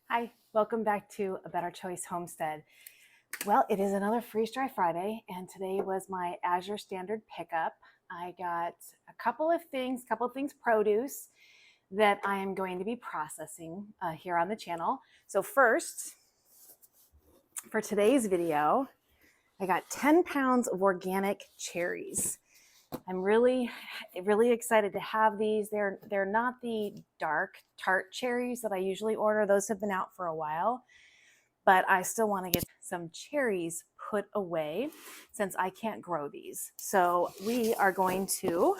Hi, welcome back to A Better Choice Homestead. Well, it is another Freeze Dry Friday, and today was my Azure Standard pickup. I got a couple of things produce that I am going to be processing here on the channel. So first, for today's video, I got 10 pounds of organic cherries. I'm really excited to have these. They're not the dark tart cherries that I usually order. Those have been out for a while, but I still want to get some cherries put away since I can't grow these. So we are going to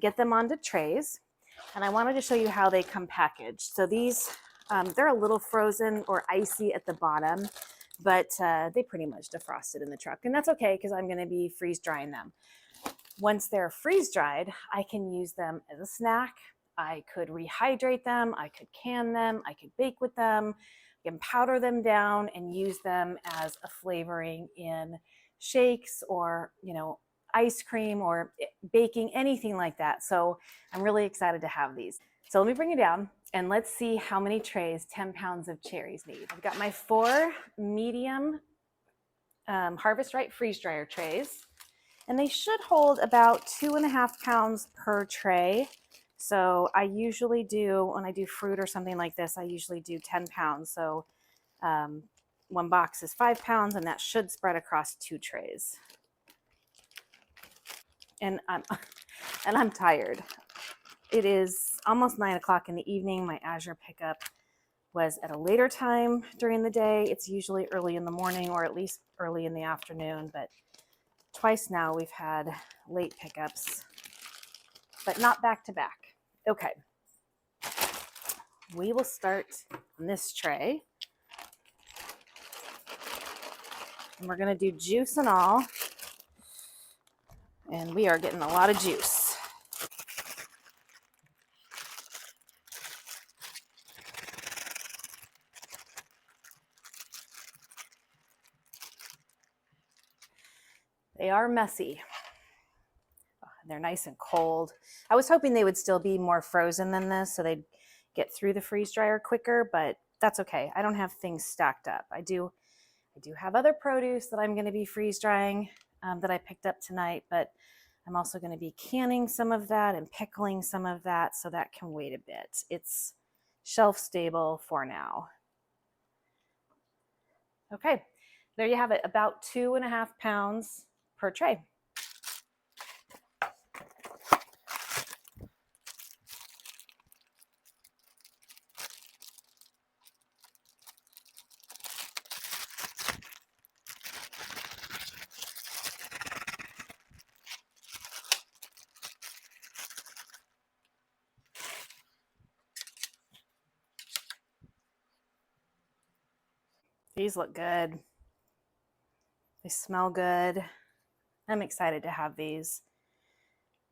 get them onto trays, and I wanted to show you how they come packaged. So these, they're a little frozen or icy at the bottom, but they pretty much defrosted in the truck, and that's okay because I'm going to be freeze drying them. Once they're freeze dried, I can use them as a snack. I could rehydrate them, I could can them, I could bake with them, I can powder them down and use them as a flavoring in shakes or, ice cream or baking, anything like that. So I'm really excited to have these. So let me bring it down and let's see how many trays 10 pounds of cherries need. I've got my 4 medium Harvest Right freeze dryer trays. And they should hold about 2.5 pounds per tray. So I usually do, when I do fruit or something like this, I usually do 10 pounds. So one box is 5 pounds, and that should spread across 2 trays. And I'm tired. It is almost 9 o'clock in the evening. My Azure pickup was at a later time during the day. It's usually early in the morning or at least early in the afternoon, but twice now we've had late pickups, but not back to back. Okay, we will start on this tray, and we're going to do juice and all, and we are getting a lot of juice. They are messy. They're nice and cold. I was hoping they would still be more frozen than this so they'd get through the freeze dryer quicker, but that's okay. I don't have things stacked up. I do have other produce that I'm going to be freeze drying that I picked up tonight, but I'm also going to be canning some of that and pickling some of that, so that can wait a bit. It's shelf stable for now. Okay, there you have it, about 2.5 pounds per tray. These look good. They smell good. I'm excited to have these.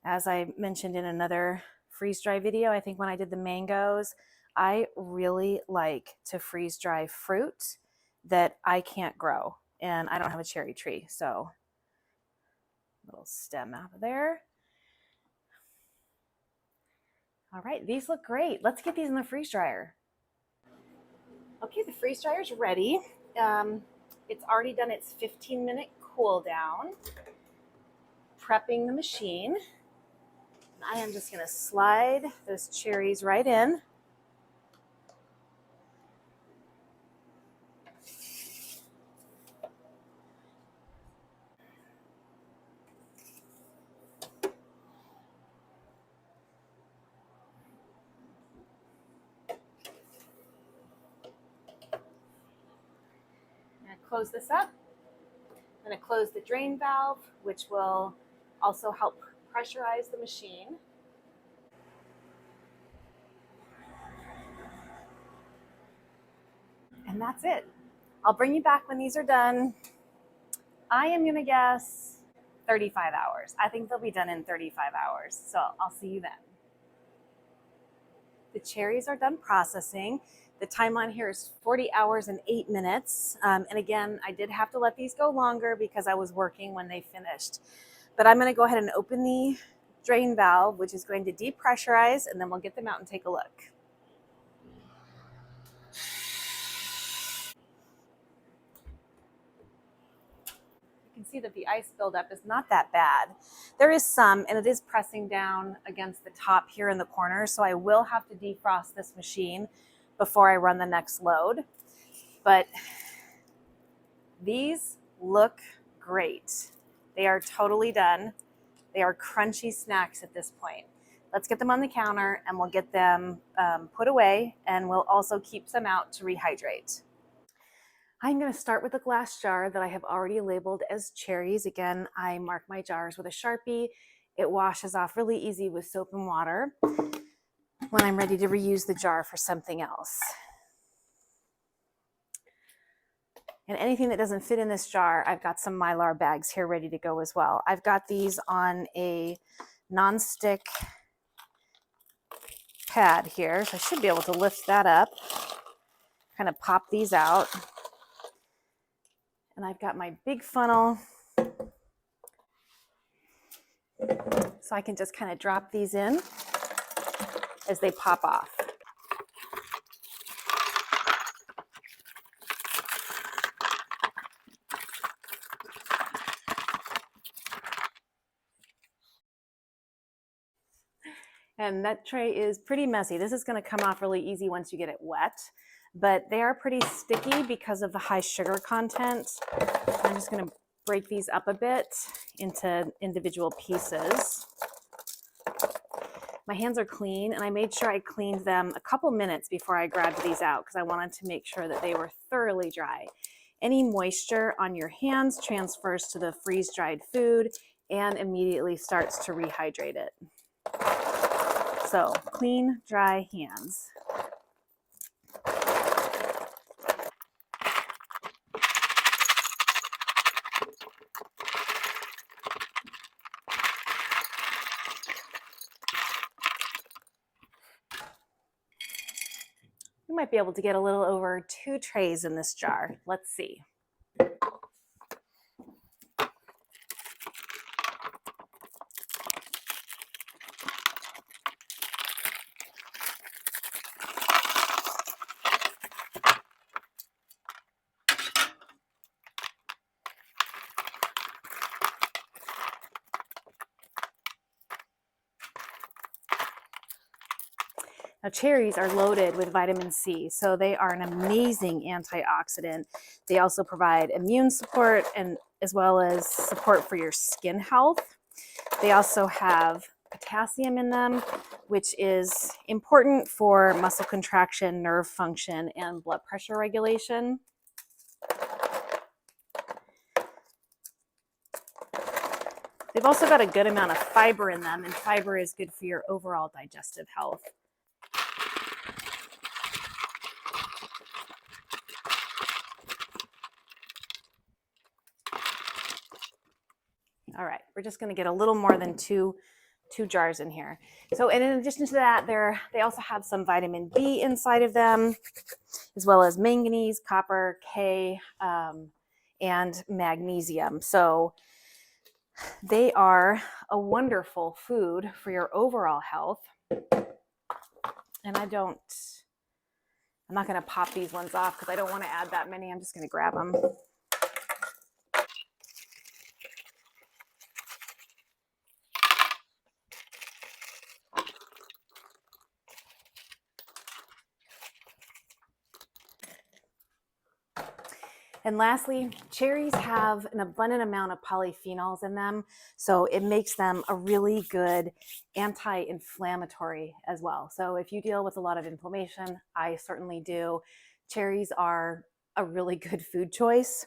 As I mentioned in another freeze dry video, I think when I did the mangoes, I really like to freeze dry fruit that I can't grow, and I don't have a cherry tree, so little stem out of there. All right, these look great. Let's get these in the freeze dryer. Okay, the freeze dryer's ready. It's already done its 15-minute cool down. Prepping the machine. I am just going to slide those cherries right in. I'm going to close this up. I'm going to close the drain valve, which will also help pressurize the machine. And that's it. I'll bring you back when these are done. I am going to guess 35 hours. I think they'll be done in 35 hours. So I'll see you then. The cherries are done processing. The time on here is 40 hours and 8 minutes. And again, I did have to let these go longer because I was working when they finished. But I'm going to go ahead and open the drain valve, which is going to depressurize, and then we'll get them out and take a look. see that the ice buildup is not that bad. There is some, and it is pressing down against the top here in the corner, so I will have to defrost this machine before I run the next load. But these look great. They are totally done. They are crunchy snacks at this point. Let's get them on the counter and we'll get them put away, and we'll also keep some out to rehydrate. I'm going to start with a glass jar that I have already labeled as Cherries. Again, I mark my jars with a Sharpie. It washes off really easy with soap and water when I'm ready to reuse the jar for something else. And anything that doesn't fit in this jar, I've got some Mylar bags here ready to go as well. I've got these on a nonstick pad here, so I should be able to lift that up, kind of pop these out. And I've got my big funnel, so I can just kind of drop these in as they pop off. And that tray is pretty messy. This is going to come off really easy once you get it wet, but they are pretty sticky because of the high sugar content. I'm just going to break these up a bit into individual pieces. My hands are clean, and I made sure I cleaned them a couple minutes before I grabbed these out because I wanted to make sure that they were thoroughly dry. Any moisture on your hands transfers to the freeze-dried food and immediately starts to rehydrate it. So, clean, dry hands. We might be able to get a little over 2 trays in this jar. Let's see. Now, cherries are loaded with vitamin C, so they are an amazing antioxidant. They also provide immune support and as well as support for your skin health. They also have potassium in them, which is important for muscle contraction, nerve function, and blood pressure regulation. They've also got a good amount of fiber in them, and fiber is good for your overall digestive health. All right, we're just going to get a little more than two jars in here. So, and in addition to that, they also have some vitamin B inside of them, as well as manganese, copper, K, and magnesium. So they are a wonderful food for your overall health. And I'm not going to pop these ones off because I don't want to add that many. I'm just going to grab them. And lastly, cherries have an abundant amount of polyphenols in them, so it makes them a really good anti-inflammatory as well. So if you deal with a lot of inflammation, I certainly do, cherries are a really good food choice.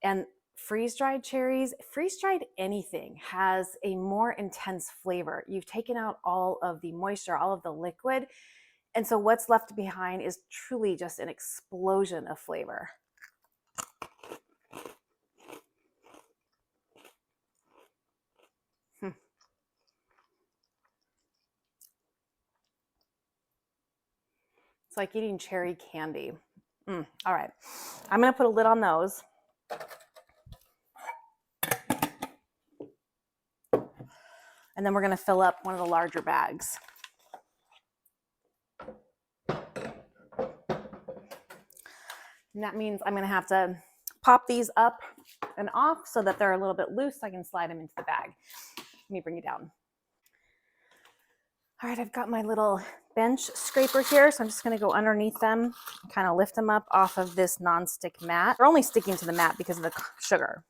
And freeze-dried cherries, freeze-dried anything has a more intense flavor. You've taken out all of the moisture, all of the liquid, and so what's left behind is truly just an explosion of flavor. It's like eating cherry candy. All right, I'm gonna put a lid on those. And then we're gonna fill up one of the larger bags. And that means I'm gonna have to pop these up and off so that they're a little bit loose. I can slide them into the bag. Let me bring it down. All right, I've got my little bench scraper here, so I'm just going to go underneath them, kind of lift them up off of this nonstick mat. They're only sticking to the mat because of the sugar.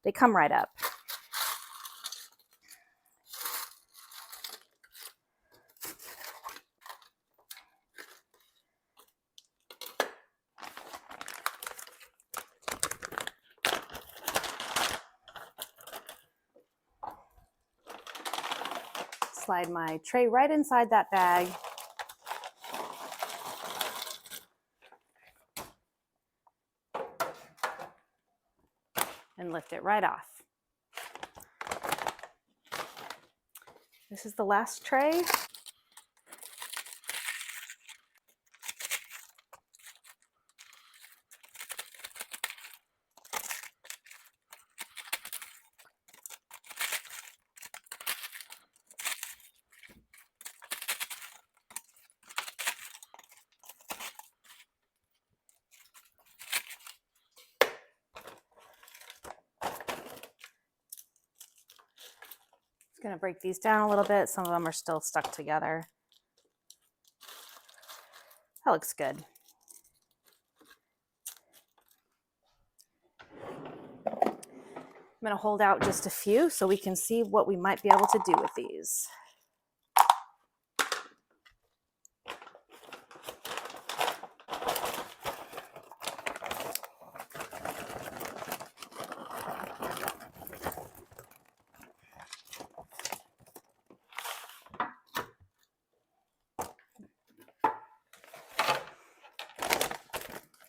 They come right up. Slide my tray right inside that bag. And lift it right off. This is the last tray. Going to break these down a little bit. Some of them are still stuck together. That looks good. I'm going to hold out just a few so we can see what we might be able to do with these.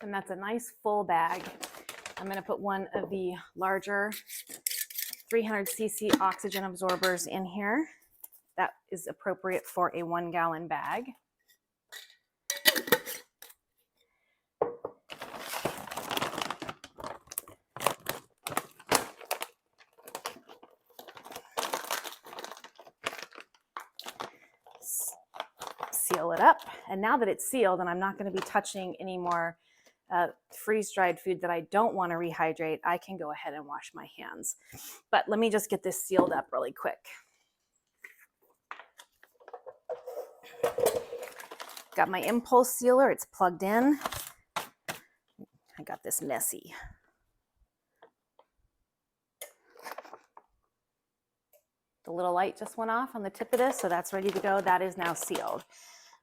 And that's a nice full bag. I'm going to put one of the larger 300cc oxygen absorbers in here. That is appropriate for a 1 gallon bag. Seal it up. And now that it's sealed and I'm not going to be touching any more freeze-dried food that I don't want to rehydrate, I can go ahead and wash my hands. But let me just get this sealed up really quick. Got my impulse sealer, it's plugged in. I got this messy. The little light just went off on the tip of this, so that's ready to go. That is now sealed.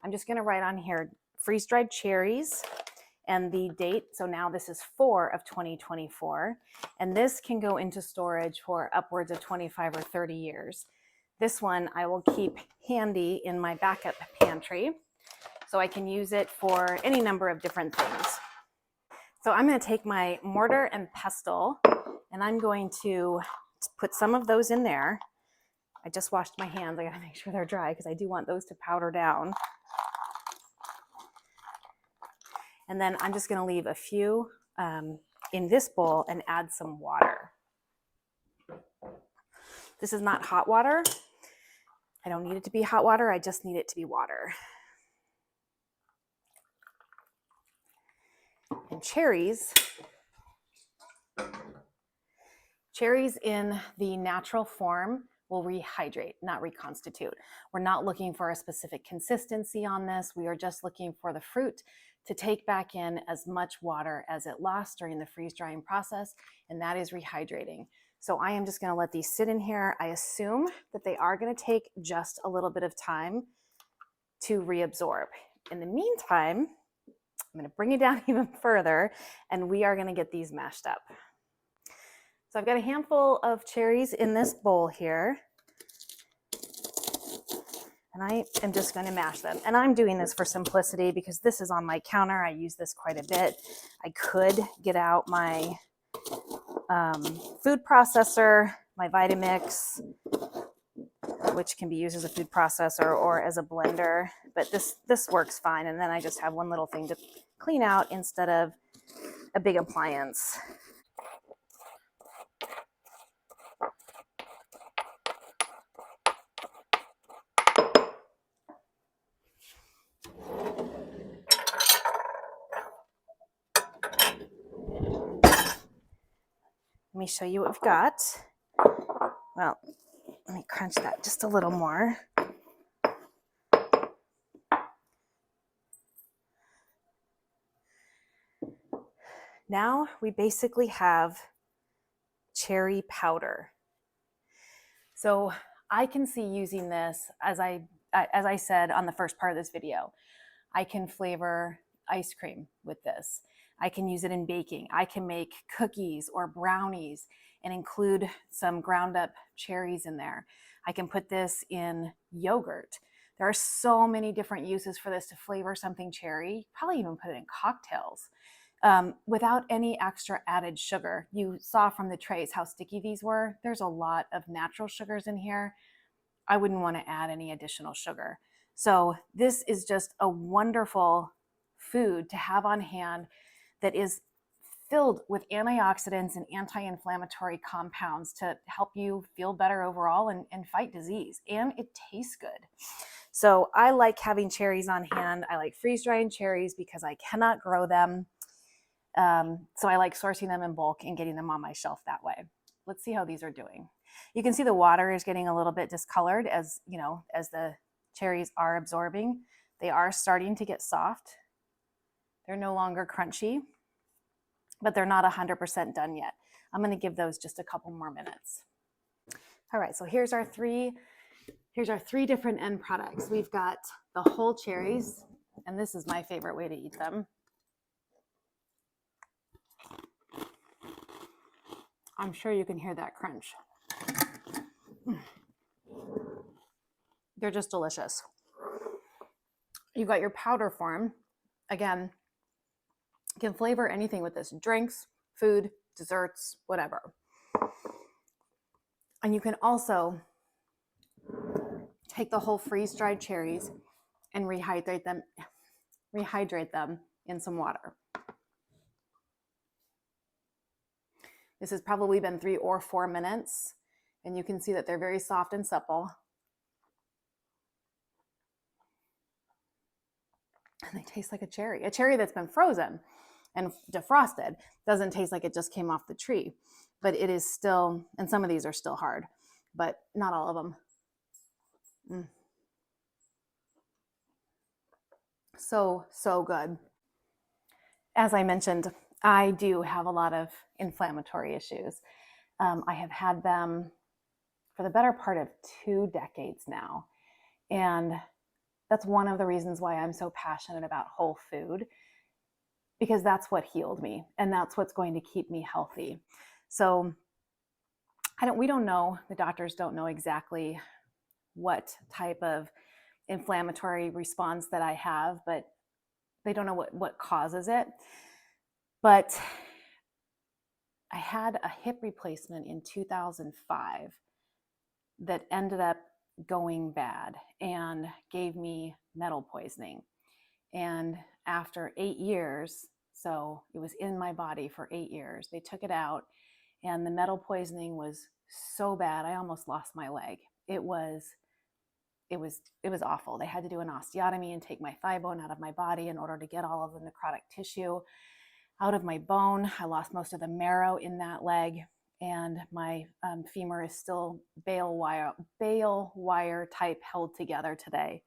I'm just going to write on here freeze-dried cherries and the date. So now this is 4 of 2024, and this can go into storage for upwards of 25 or 30 years. This one I will keep handy in my backup pantry, so I can use it for any number of different things. So I'm going to take my mortar and pestle, and I'm going to put some of those in there. I just washed my hands. I got to make sure they're dry because I do want those to powder down. And then I'm just going to leave a few in this bowl and add some water. This is not hot water. I don't need it to be hot water. I just need it to be water. And cherries in the natural form will rehydrate, not reconstitute. We're not looking for a specific consistency on this. We are just looking for the fruit to take back in as much water as it lost during the freeze drying process, and that is rehydrating. So I am just going to let these sit in here. I assume that they are going to take just a little bit of time to reabsorb. In the meantime, I'm going to bring it down even further, and we are going to get these mashed up. So I've got a handful of cherries in this bowl here, and I am just going to mash them. And I'm doing this for simplicity because this is on my counter. I use this quite a bit. I could get out my food processor, my Vitamix, which can be used as a food processor or as a blender, but this works fine. And then I just have one little thing to clean out instead of a big appliance. me show you what we've got. Well, let me crunch that just a little more. Now we basically have cherry powder. So I can see using this, as I said on the first part of this video, I can flavor ice cream with this. I can use it in baking. I can make cookies or brownies and include some ground up cherries in there. I can put this in yogurt. There are so many different uses for this to flavor something cherry, probably even put it in cocktails. Without any extra added sugar. You saw from the trays how sticky these were. There's a lot of natural sugars in here. I wouldn't want to add any additional sugar. So this is just a wonderful food to have on hand that is filled with antioxidants and anti-inflammatory compounds to help you feel better overall and fight disease. And it tastes good. So I like having cherries on hand. I like freeze-drying cherries because I cannot grow them. So I like sourcing them in bulk and getting them on my shelf that way. Let's see how these are doing. You can see the water is getting a little bit discolored as the cherries are absorbing. They are starting to get soft. They're no longer crunchy, but they're not 100% done yet. I'm going to give those just a couple more minutes. All right, so here's our three different end products. We've got the whole cherries, and this is my favorite way to eat them. I'm sure you can hear that crunch. They're just delicious. You've got your powder form. Again, you can flavor anything with this. Drinks, food, desserts, whatever. And you can also take the whole freeze-dried cherries and rehydrate them in some water. This has probably been 3 or 4 minutes, and you can see that they're very soft and supple. And they taste like a cherry that's been frozen and defrosted. Doesn't taste like it just came off the tree, but it is still, and some of these are still hard, but not all of them. So good. As I mentioned, I do have a lot of inflammatory issues. I have had them for the better part of 2 decades now. And that's one of the reasons why I'm so passionate about whole food, because that's what healed me and that's what's going to keep me healthy. So we don't know, the doctors don't know exactly what type of inflammatory response that I have, but they don't know what causes it. But I had a hip replacement in 2005 that ended up going bad and gave me metal poisoning. And after 8 years, so it was in my body for 8 years, they took it out, and the metal poisoning was so bad I almost lost my leg. It was awful. They had to do an osteotomy and take my thigh bone out of my body in order to get all of the necrotic tissue out of my bone. I lost most of the marrow in that leg, and my femur is still bale wire type held together today.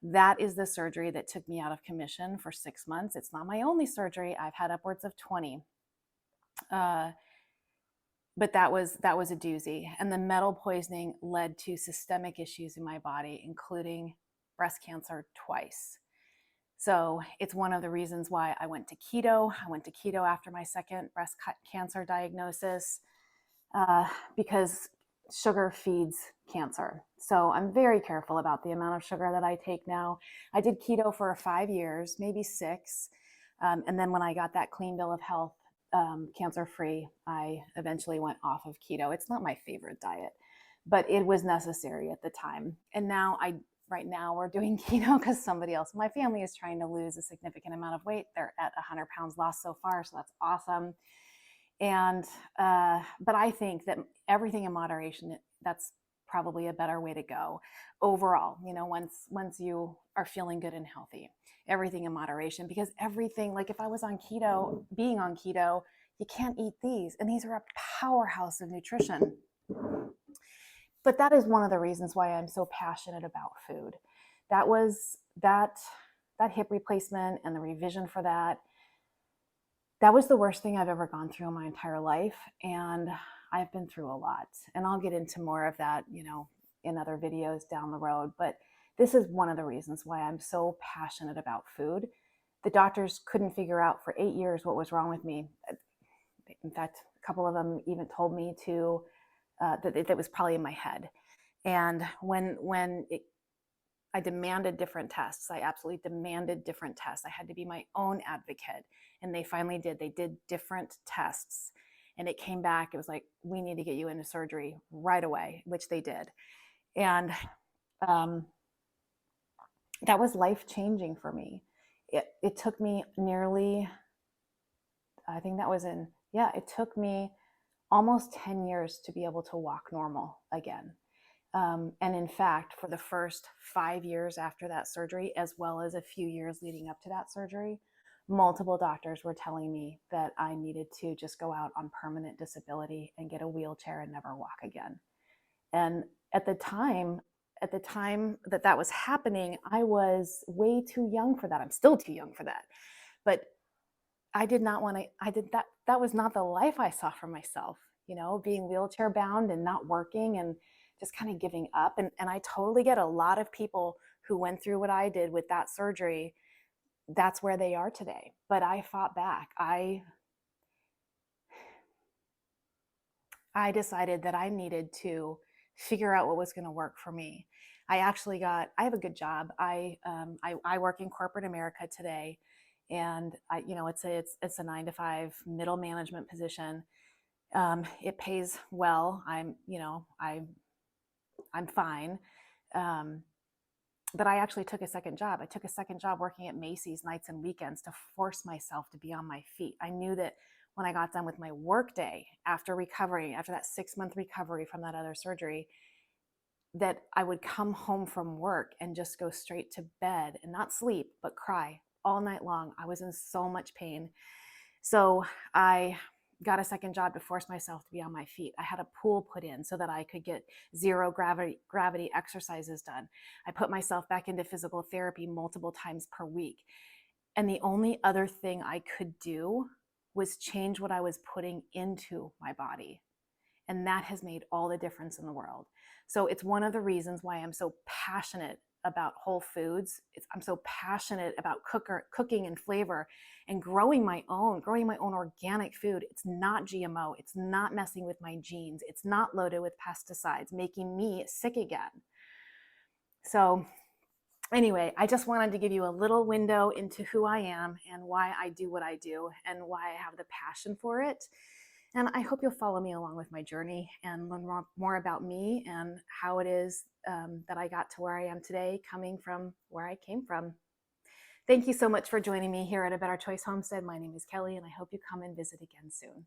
That is the surgery that took me out of commission for 6 months. It's not my only surgery. I've had upwards of 20. But that was a doozy. And the metal poisoning led to systemic issues in my body, including breast cancer twice. So it's one of the reasons why I went to keto. I went to keto after my second breast cancer diagnosis, because sugar feeds cancer. So I'm very careful about the amount of sugar that I take now. I did keto for 5 years, maybe 6. And then when I got that clean bill of health, cancer-free, I eventually went off of keto. It's not my favorite diet, but it was necessary at the time. And now right now we're doing keto because somebody else in my family is trying to lose a significant amount of weight. They're at 100 pounds lost so far, so that's awesome. And but I think that everything in moderation, that's probably a better way to go overall. Once you are feeling good and healthy, everything in moderation, because everything, like if I was on keto, being on keto, you can't eat these. And these are a powerhouse of nutrition. But that is one of the reasons why I'm so passionate about food. That was that hip replacement and the revision for that. That was the worst thing I've ever gone through in my entire life. And I've been through a lot. And I'll get into more of that, in other videos down the road. But this is one of the reasons why I'm so passionate about food. The doctors couldn't figure out for 8 years what was wrong with me. In fact, a couple of them even told me that it was probably in my head. And I demanded different tests. I absolutely demanded different tests. I had to be my own advocate. And they finally did. They did different tests. And it came back. It was like, we need to get you into surgery right away, which they did. And that was life-changing for me. It took me nearly, I think that was it took me almost 10 years to be able to walk normal again. And in fact, for the first 5 years after that surgery, as well as a few years leading up to that surgery, multiple doctors were telling me that I needed to just go out on permanent disability and get a wheelchair and never walk again. And at the time that was happening, I was way too young for that. I'm still too young for that. But I did not want to, that was not the life I saw for myself, being wheelchair bound and not working and just kind of giving up. And I totally get a lot of people who went through what I did with that surgery. That's where they are today. But I fought back. I decided that I needed to figure out what was going to work for me. I have a good job. I work in corporate America today, and it's a 9-to-5 middle management position. It pays well. I'm fine. But I actually took a second job. I took a second job working at Macy's nights and weekends to force myself to be on my feet. I knew that when I got done with my work day after that 6-month recovery from that other surgery, that I would come home from work and just go straight to bed and not sleep, but cry all night long. I was in so much pain. So I got a second job to force myself to be on my feet. I had a pool put in so that I could get zero gravity exercises done. I put myself back into physical therapy multiple times per week. And the only other thing I could do was change what I was putting into my body. And that has made all the difference in the world. So it's one of the reasons why I'm so passionate about whole foods. I'm so passionate about cooking and flavor and growing my own organic food. It's not GMO. It's not messing with my genes. It's not loaded with pesticides, making me sick again. So anyway, I just wanted to give you a little window into who I am and why I do what I do and why I have the passion for it. And I hope you'll follow me along with my journey and learn more about me and how it is that I got to where I am today, coming from where I came from. Thank you so much for joining me here at A Better Choice Homestead. My name is Kelly, and I hope you come and visit again soon.